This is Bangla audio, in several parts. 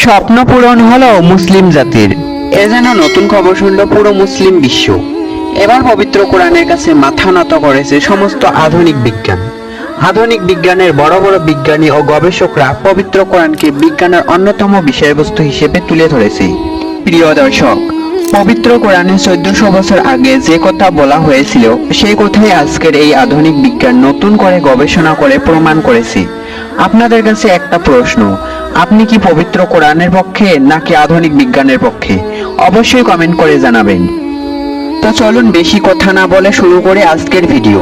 স্বপ্ন পূরণ হলো মুসলিম জাতির। এ যেন নতুন খবর শুনল পুরো মুসলিম বিশ্ব। এবার পবিত্র কোরআনের কাছে মাথা নত করেছে সমস্ত আধুনিক বিজ্ঞান। আধুনিক বিজ্ঞানের বড় বড় বিজ্ঞানী ও গবেষকরা পবিত্র কোরআনকে বিজ্ঞানের অন্যতম বিষয়বস্তু হিসেবে তুলে ধরেছে। প্রিয় দর্শক, পবিত্র কোরআনে 1400 বছর আগে যে কথা বলা হয়েছিল সেই কথাই আজকের এই আধুনিক বিজ্ঞান নতুন করে গবেষণা করে প্রমাণ করেছে। আপনাদের কাছে একটা প্রশ্ন, আপনি কি পবিত্র কোরআনের পক্ষে নাকি আধুনিক বিজ্ঞানের পক্ষে? অবশ্যই কমেন্ট করে জানাবেন। তো চলুন বেশি কথা না বলে শুরু করে আজকের ভিডিও।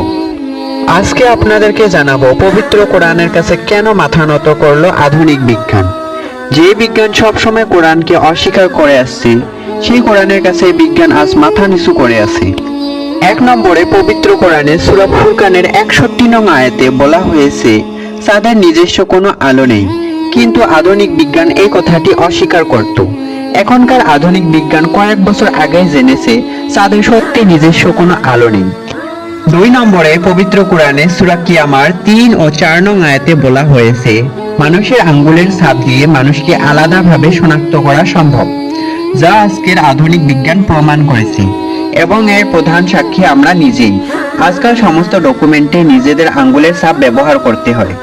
আজকে আপনাদেরকে জানাবো পবিত্র কোরআনের কাছে কেন মাথা নত করলো আধুনিক বিজ্ঞান। যে বিজ্ঞান সবসময় কোরআনকে অস্বীকার করে আসছে, সেই কোরআনের কাছে বিজ্ঞান আজ মাথা নিচু করে আছে। 1 নম্বরে পবিত্র কোরআনে সূরা ফুরকানের 61 নং আয়াতে বলা হয়েছে চাঁদের নিজস্ব কোনো আলো নেই, কিন্তু আধুনিক বিজ্ঞান এই কথাটি অস্বীকার করত। এখনকার আধুনিক বিজ্ঞান কয়েক বছর আগে জেনেছে চাঁদের সত্যি নিজস্ব কোনো আলো নেই। 2 নম্বরে পবিত্র কোরআনে সূরা কিয়ামার 3 ও 4 নং আয়াতে বলা হয়েছে মানুষের আঙ্গুলের ছাপ দিয়ে মানুষকে আলাদাভাবে শনাক্ত করা সম্ভব, যা আজকের আধুনিক বিজ্ঞান প্রমাণ করেছে, এবং এর প্রধান সাক্ষী আমরা নিজেই। আজকাল সমস্ত ডকুমেন্টে নিজেদের আঙ্গুলের ছাপ ব্যবহার করতে হয়।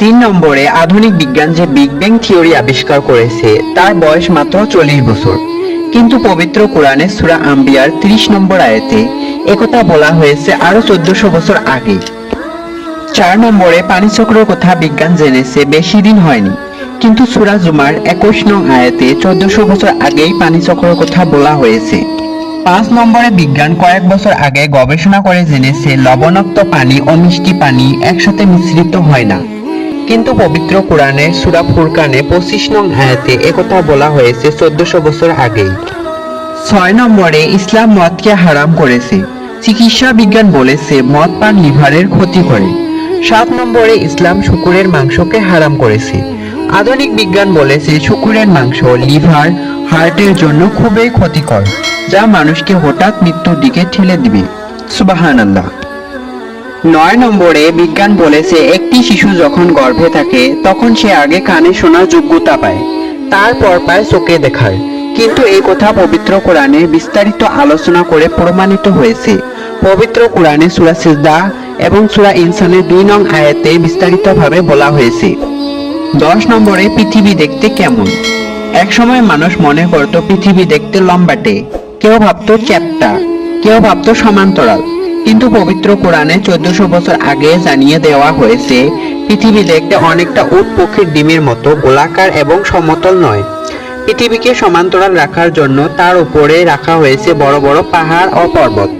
3 নম্বরে আধুনিক বিজ্ঞান যে বিগ ব্যাং থিওরি আবিষ্কার করেছে তার বয়স মাত্র 40 বছর, কিন্তু পবিত্র কোরআনে সূরা আম্বিয়ার 30 নম্বর আয়াতে একথা বলা হয়েছে আরো 1400 বছর আগে। 4 নম্বরে পানিচক্রের কথা বিজ্ঞান জেনেছে বেশি দিন হয়নি, কিন্তু সূরা জুমার 21 নং আয়াতে 1400 বছর আগেই পানিচক্রের কথা বলা হয়েছে। 5 নম্বরে বিজ্ঞান কয়েক বছর আগে গবেষণা করে জেনেছে লবণাক্ত পানি ও মিষ্টি পানি একসাথে মিশ্রিত হয় না, কিন্তু পবিত্র কোরআনের সূরা ফুরকানে 25 নং আয়াতে একথা বলা হয়েছে 1400 বছর আগেই। 6 নম্বরে ইসলাম মদকে হারাম করেছে। চিকিৎসা বিজ্ঞান বলেছে মদ পান লিভারের ক্ষতি করে। 7 নম্বরে ইসলাম শুকরের মাংসকে হারাম করেছে। আধুনিক বিজ্ঞান বলেছে শুকরের মাংস লিভার হার্টের জন্য খুবই ক্ষতিকর, যা মানুষকে হঠাৎ মৃত্যুর দিকে ঠেলে দিবে। সুবহানাল্লাহ। 9 নম্বরে বিজ্ঞান বলেছে একটি শিশু যখন গর্ভে থাকে তখন সে আগে কানে শোনার যোগ্যতা পায়, তারপর পায় চোখে দেখার, কিন্তু এই কথা পবিত্র কোরআনে বিস্তারিত আলোচনা করে প্রমাণিত হয়েছে। পবিত্র কোরআনে সূরা সিজদা এবং সূরা ইনসানের 2 নং আয়াতে বিস্তারিতভাবে বলা হয়েছে। 10 নম্বরে পৃথিবী দেখতে কেমন। একসময় মানুষ মনে করত পৃথিবী দেখতে লম্বাটে, কেউ ভাবতো চ্যাপ্টা, কেউ ভাবতো সমান্তরাল, কিন্তু পবিত্র কোরআনে 1400 বছর আগে জানিয়ে দেওয়া হয়েছে পৃথিবী দেখতে অনেকটা উট পক্ষীর ডিমের মতো গোলাকার এবং সমতল নয়। পৃথিবীকে সমান্তরাল রাখার জন্য তার উপরে রাখা হয়েছে বড় বড় পাহাড় ও পর্বত।